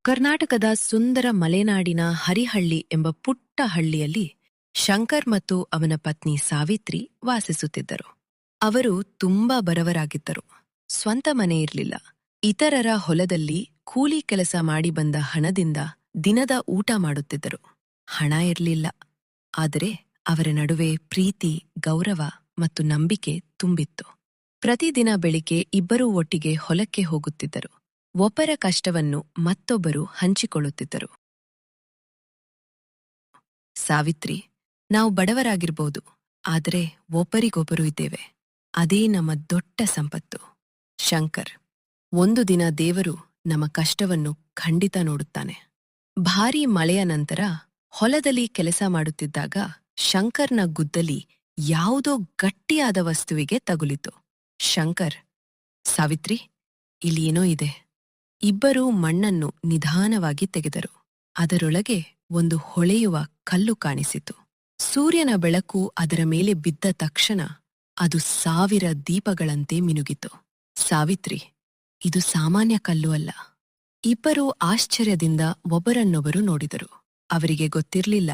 ಕರ್ನಾಟಕದ ಸುಂದರ ಮಲೆನಾಡಿನ ಹರಿಹಳ್ಳಿ ಎಂಬ ಪುಟ್ಟ ಹಳ್ಳಿಯಲ್ಲಿ ಶಂಕರ್ ಮತ್ತು ಅವನ ಪತ್ನಿ ಸಾವಿತ್ರಿ ವಾಸಿಸುತ್ತಿದ್ದರು. ಅವರು ತುಂಬಾ ಬಡವರಾಗಿದ್ದರು. ಸ್ವಂತ ಮನೆ ಇರಲಿಲ್ಲ. ಇತರರ ಹೊಲದಲ್ಲಿ ಕೂಲಿ ಕೆಲಸ ಮಾಡಿ ಬಂದ ಹಣದಿಂದ ದಿನದ ಊಟ ಮಾಡುತ್ತಿದ್ದರು. ಹಣ ಇರಲಿಲ್ಲ, ಆದರೆ ಅವರ ನಡುವೆ ಪ್ರೀತಿ, ಗೌರವ ಮತ್ತು ನಂಬಿಕೆ ತುಂಬಿತ್ತು. ಪ್ರತಿದಿನ ಬೆಳಿಗ್ಗೆ ಇಬ್ಬರೂ ಒಟ್ಟಿಗೆ ಹೊಲಕ್ಕೆ ಹೋಗುತ್ತಿದ್ದರು. ಒಬ್ಬರ ಕಷ್ಟವನ್ನು ಮತ್ತೊಬ್ಬರು ಹಂಚಿಕೊಳ್ಳುತ್ತಿದ್ದರು. ಸಾವಿತ್ರಿ, ನಾವು ಬಡವರಾಗಿರ್ಬೋದು, ಆದರೆ ಒಬ್ಬರಿಗೊಬ್ಬರು ಇದ್ದೇವೆ. ಅದೇ ನಮ್ಮ ದೊಡ್ಡ ಸಂಪತ್ತು. ಶಂಕರ್, ಒಂದು ದಿನ ದೇವರು ನಮ್ಮ ಕಷ್ಟವನ್ನು ಖಂಡಿತ ನೋಡುತ್ತಾನೆ. ಭಾರೀ ಮಳೆಯ ನಂತರ ಹೊಲದಲ್ಲಿ ಕೆಲಸ ಮಾಡುತ್ತಿದ್ದಾಗ ಶಂಕರ್ನ ಗುದ್ದಲಿ ಯಾವುದೋ ಗಟ್ಟಿಯಾದ ವಸ್ತುವಿಗೆ ತಗುಲಿತು. ಶಂಕರ್, ಸಾವಿತ್ರಿ, ಇಲ್ಲಿ ಏನೋ ಇದೆ. ಇಬ್ಬರೂ ಮಣ್ಣನ್ನು ನಿಧಾನವಾಗಿ ತೆಗೆದರು. ಅದರೊಳಗೆ ಒಂದು ಹೊಳೆಯುವ ಕಲ್ಲು ಕಾಣಿಸಿತು. ಸೂರ್ಯನ ಬೆಳಕು ಅದರ ಮೇಲೆ ಬಿದ್ದ ತಕ್ಷಣ ಅದು 1000 ದೀಪಗಳಂತೆ ಮಿನುಗಿತು. ಸಾವಿತ್ರಿ, ಇದು ಸಾಮಾನ್ಯ ಕಲ್ಲು ಅಲ್ಲ. ಇಬ್ಬರೂ ಆಶ್ಚರ್ಯದಿಂದ ಒಬ್ಬರನ್ನೊಬ್ಬರು ನೋಡಿದರು. ಅವರಿಗೆ ಗೊತ್ತಿರಲಿಲ್ಲ,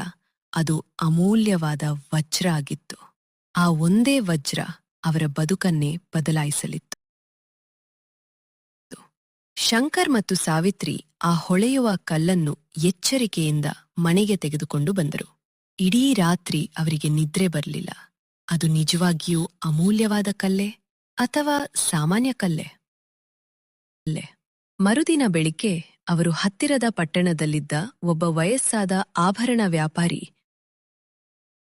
ಅದು ಅಮೂಲ್ಯವಾದ ವಜ್ರ ಆಗಿತ್ತು. ಆ ಒಂದೇ ವಜ್ರ ಅವರ ಬದುಕನ್ನೇ ಬದಲಾಯಿಸಲಿತ್ತು. ಶಂಕರ್ ಮತ್ತು ಸಾವಿತ್ರಿ ಆ ಹೊಳೆಯುವ ಕಲ್ಲನ್ನು ಎಚ್ಚರಿಕೆಯಿಂದ ಮನೆಗೆ ತೆಗೆದುಕೊಂಡು ಬಂದರು. ಇಡೀ ರಾತ್ರಿ ಅವರಿಗೆ ನಿದ್ರೆ ಬರಲಿಲ್ಲ. ಅದು ನಿಜವಾಗಿಯೂ ಅಮೂಲ್ಯವಾದ ಕಲ್ಲೇ ಅಥವಾ ಸಾಮಾನ್ಯ ಕಲ್ಲೇ? ಮರುದಿನ ಬೆಳಿಗ್ಗೆ ಅವರು ಹತ್ತಿರದ ಪಟ್ಟಣದಲ್ಲಿದ್ದ ಒಬ್ಬ ವಯಸ್ಸಾದ ಆಭರಣ ವ್ಯಾಪಾರಿ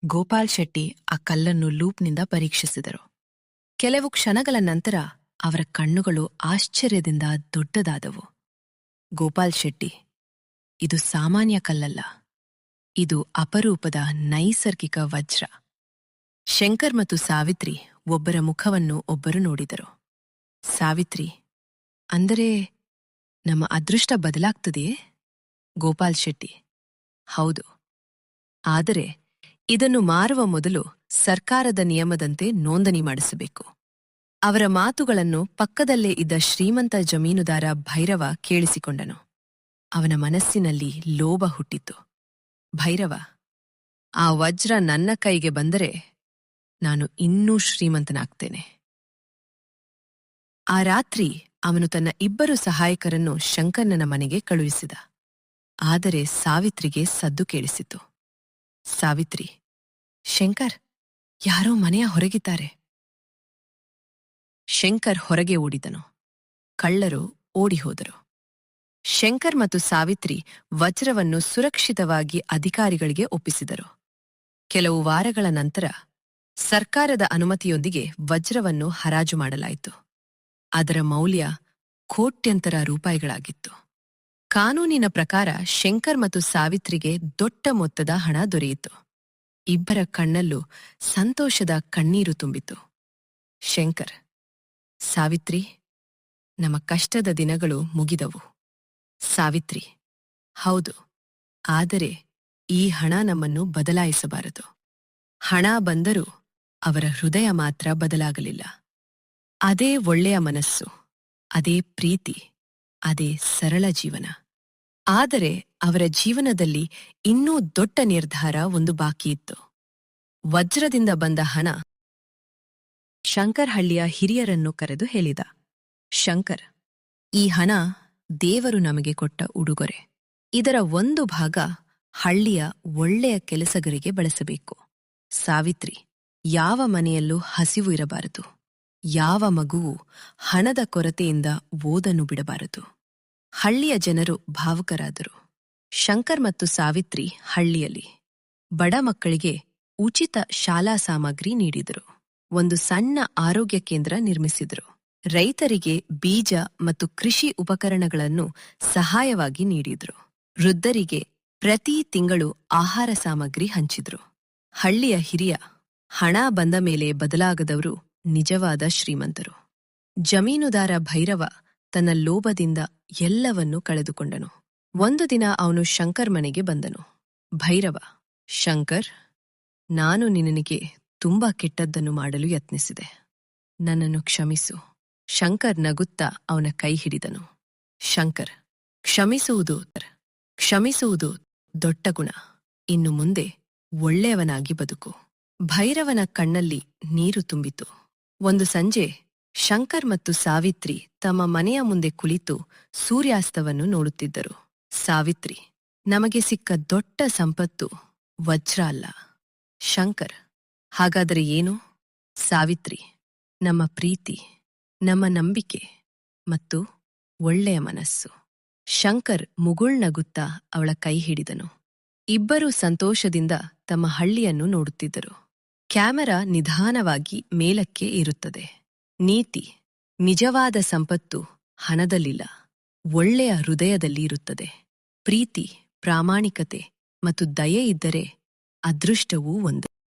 ಗೋಪಾಲ್ ಶೆಟ್ಟಿ ಆ ಕಲ್ಲನ್ನು ಲೂಪ್ನಿಂದ ಪರೀಕ್ಷಿಸಿದರು. ಕೆಲವು ಕ್ಷಣಗಳ ನಂತರ ಅವರ ಕಣ್ಣುಗಳು ಆಶ್ಚರ್ಯದಿಂದ ದೊಡ್ಡದಾದವು. ಗೋಪಾಲ್ ಶೆಟ್ಟಿ, ಇದು ಸಾಮಾನ್ಯ ಕಲ್ಲಲ್ಲ, ಇದು ಅಪರೂಪದ ನೈಸರ್ಗಿಕ ವಜ್ರ. ಶಂಕರ್ ಮತ್ತು ಸಾವಿತ್ರಿ ಒಬ್ಬರ ಮುಖವನ್ನು ಒಬ್ಬರು ನೋಡಿದರು. ಸಾವಿತ್ರಿ, ಅಂದರೆ ನಮ್ಮ ಅದೃಷ್ಟ ಬದಲಾಗ್ತದೆಯೇ? ಗೋಪಾಲ್ ಶೆಟ್ಟಿ, ಹೌದು, ಆದರೆ ಇದನ್ನು ಮಾರುವ ಮೊದಲು ಸರ್ಕಾರದ ನಿಯಮದಂತೆ ನೋಂದಣಿ ಮಾಡಿಸಬೇಕು. ಅವರ ಮಾತುಗಳನ್ನು ಪಕ್ಕದಲ್ಲೇ ಇದ್ದ ಶ್ರೀಮಂತ ಜಮೀನುದಾರ ಭೈರವ ಕೇಳಿಸಿಕೊಂಡನು. ಅವನ ಮನಸ್ಸಿನಲ್ಲಿ ಲೋಭ ಹುಟ್ಟಿತು. ಭೈರವ, ಆ ವಜ್ರ ನನ್ನ ಕೈಗೆ ಬಂದರೆ ನಾನು ಇನ್ನೂ ಶ್ರೀಮಂತನಾಗ್ತೇನೆ. ಆ ರಾತ್ರಿ ಅವನು ತನ್ನ ಇಬ್ಬರು ಸಹಾಯಕರನ್ನು ಶಂಕರ್ನನ ಮನೆಗೆ ಕಳುಹಿಸಿದ. ಆದರೆ ಸಾವಿತ್ರಿಗೆ ಸದ್ದು ಕೇಳಿಸಿತು. ಸಾವಿತ್ರಿ, ಶಂಕರ್, ಯಾರೋ ಮನೆಯ ಹೊರಗಿದ್ದಾರೆ. ಶಂಕರ್ ಹೊರಗೆ ಓಡಿದನು. ಕಳ್ಳರು ಓಡಿಹೋದರು. ಶಂಕರ್ ಮತ್ತು ಸಾವಿತ್ರಿ ವಜ್ರವನ್ನು ಸುರಕ್ಷಿತವಾಗಿ ಅಧಿಕಾರಿಗಳಿಗೆ ಒಪ್ಪಿಸಿದರು. ಕೆಲವು ವಾರಗಳ ನಂತರ ಸರ್ಕಾರದ ಅನುಮತಿಯೊಂದಿಗೆ ವಜ್ರವನ್ನು ಹರಾಜು ಮಾಡಲಾಯಿತು. ಅದರ ಮೌಲ್ಯ ಕೋಟ್ಯಂತರ ರೂಪಾಯಿಗಳಾಗಿತ್ತು. ಕಾನೂನಿನ ಪ್ರಕಾರ ಶಂಕರ್ ಮತ್ತು ಸಾವಿತ್ರಿಗೆ ದೊಡ್ಡ ಮೊತ್ತದ ಹಣ ದೊರೆಯಿತು. ಇಬ್ಬರ ಕಣ್ಣಲ್ಲೂ ಸಂತೋಷದ ಕಣ್ಣೀರು ತುಂಬಿತು. ಶಂಕರ್, ಸಾವಿತ್ರಿ, ನಮ್ಮ ಕಷ್ಟದ ದಿನಗಳು ಮುಗಿದವು. ಸಾವಿತ್ರಿ, ಹೌದು, ಆದರೆ ಈ ಹಣ ನಮ್ಮನ್ನು ಬದಲಾಯಿಸಬಾರದು. ಹಣ ಬಂದರೂ ಅವರ ಹೃದಯ ಮಾತ್ರ ಬದಲಾಗಲಿಲ್ಲ. ಅದೇ ಒಳ್ಳೆಯ ಮನಸ್ಸು, ಅದೇ ಪ್ರೀತಿ, ಅದೇ ಸರಳ ಜೀವನ. ಆದರೆ ಅವರ ಜೀವನದಲ್ಲಿ ಇನ್ನೂ ದೊಡ್ಡ ನಿರ್ಧಾರ ಒಂದು ಬಾಕಿಯಿತ್ತು. ವಜ್ರದಿಂದ ಬಂದ ಹಣ. ಶಂಕರ್ ಹಳ್ಳಿಯ ಹಿರಿಯರನ್ನು ಕರೆದು ಹೇಳಿದ, ಶಂಕರ್, ಈ ಹಣ ದೇವರು ನಮಗೆ ಕೊಟ್ಟ ಉಡುಗೊರೆ. ಇದರ ಒಂದು ಭಾಗ ಹಳ್ಳಿಯ ಒಳ್ಳೆಯ ಕೆಲಸಗಳಿಗೆ ಬಳಸಬೇಕು. ಸಾವಿತ್ರಿ, ಯಾವ ಮನೆಯಲ್ಲೂ ಹಸಿವು ಇರಬಾರದು. ಯಾವ ಮಗುವೂ ಹಣದ ಕೊರತೆಯಿಂದ ಓದನ್ನು ಬಿಡಬಾರದು. ಹಳ್ಳಿಯ ಜನರು ಭಾವುಕರಾದರು. ಶಂಕರ್ ಮತ್ತು ಸಾವಿತ್ರಿ ಹಳ್ಳಿಯಲ್ಲಿ ಬಡ ಮಕ್ಕಳಿಗೆ ಉಚಿತ ಶಾಲಾ ಸಾಮಗ್ರಿ ನೀಡಿದರು. ಒಂದು ಸಣ್ಣ ಆರೋಗ್ಯ ಕೇಂದ್ರ ನಿರ್ಮಿಸಿದರು. ರೈತರಿಗೆ ಬೀಜ ಮತ್ತು ಕೃಷಿ ಉಪಕರಣಗಳನ್ನು ಸಹಾಯವಾಗಿ ನೀಡಿದರು. ವೃದ್ಧರಿಗೆ ಪ್ರತಿ ತಿಂಗಳು ಆಹಾರ ಸಾಮಗ್ರಿ ಹಂಚಿದ್ರು. ಹಳ್ಳಿಯ ಹಿರಿಯ, ಹಣ ಬಂದ ಮೇಲೆ ಬದಲಾಗದವರು ನಿಜವಾದ ಶ್ರೀಮಂತರು. ಜಮೀನುದಾರ ಭೈರವ ತನ್ನ ಲೋಭದಿಂದ ಎಲ್ಲವನ್ನೂ ಕಳೆದುಕೊಂಡನು. ಒಂದು ದಿನ ಅವನು ಶಂಕರ್ ಮನೆಗೆ ಬಂದನು. ಭೈರವ, ಶಂಕರ್, ನಾನು ನಿನಗೆ ತುಂಬಾ ಕೆಟ್ಟದ್ದನ್ನು ಮಾಡಲು ಯತ್ನಿಸಿದೆ. ನನ್ನನ್ನು ಕ್ಷಮಿಸು. ಶಂಕರ್ ನಗುತ್ತಾ ಅವನ ಕೈ ಹಿಡಿದನು. ಶಂಕರ್, ಕ್ಷಮಿಸುವುದು ಕ್ಷಮಿಸುವುದು ದೊಡ್ಡ ಗುಣ. ಇನ್ನು ಮುಂದೆ ಒಳ್ಳೆಯವನಾಗಿ ಬದುಕು. ಭೈರವನ ಕಣ್ಣಲ್ಲಿ ನೀರು ತುಂಬಿತು. ಒಂದು ಸಂಜೆ ಶಂಕರ್ ಮತ್ತು ಸಾವಿತ್ರಿ ತಮ್ಮ ಮನೆಯ ಮುಂದೆ ಕುಳಿತು ಸೂರ್ಯಾಸ್ತವನ್ನು ನೋಡುತ್ತಿದ್ದರು. ಸಾವಿತ್ರಿ, ನಮಗೆ ಸಿಕ್ಕ ದೊಡ್ಡ ಸಂಪತ್ತು ವಜ್ರ ಅಲ್ಲ. ಶಂಕರ್, ಹಾಗಾದರೆ ಏನು? ಸಾವಿತ್ರಿ, ನಮ್ಮ ಪ್ರೀತಿ, ನಮ್ಮ ನಂಬಿಕೆ ಮತ್ತು ಒಳ್ಳೆಯ ಮನಸ್ಸು. ಶಂಕರ್ ಮುಗುಳ್ನಗುತ್ತಾ ಅವಳ ಕೈ ಹಿಡಿದನು. ಇಬ್ಬರೂ ಸಂತೋಷದಿಂದ ತಮ್ಮ ಹಳ್ಳಿಯನ್ನು ನೋಡುತ್ತಿದ್ದರು. ಕ್ಯಾಮೆರಾ ನಿಧಾನವಾಗಿ ಮೇಲಕ್ಕೆ ಇರುತ್ತದೆ. ನೀತಿ, ನಿಜವಾದ ಸಂಪತ್ತು ಹಣದಲ್ಲಿಲ್ಲ, ಒಳ್ಳೆಯ ಹೃದಯದಲ್ಲಿ ಇರುತ್ತದೆ. ಪ್ರೀತಿ, ಪ್ರಾಮಾಣಿಕತೆ ಮತ್ತು ದಯೆ ಇದ್ದರೆ ಅದೃಷ್ಟವೂ ಒಂದು.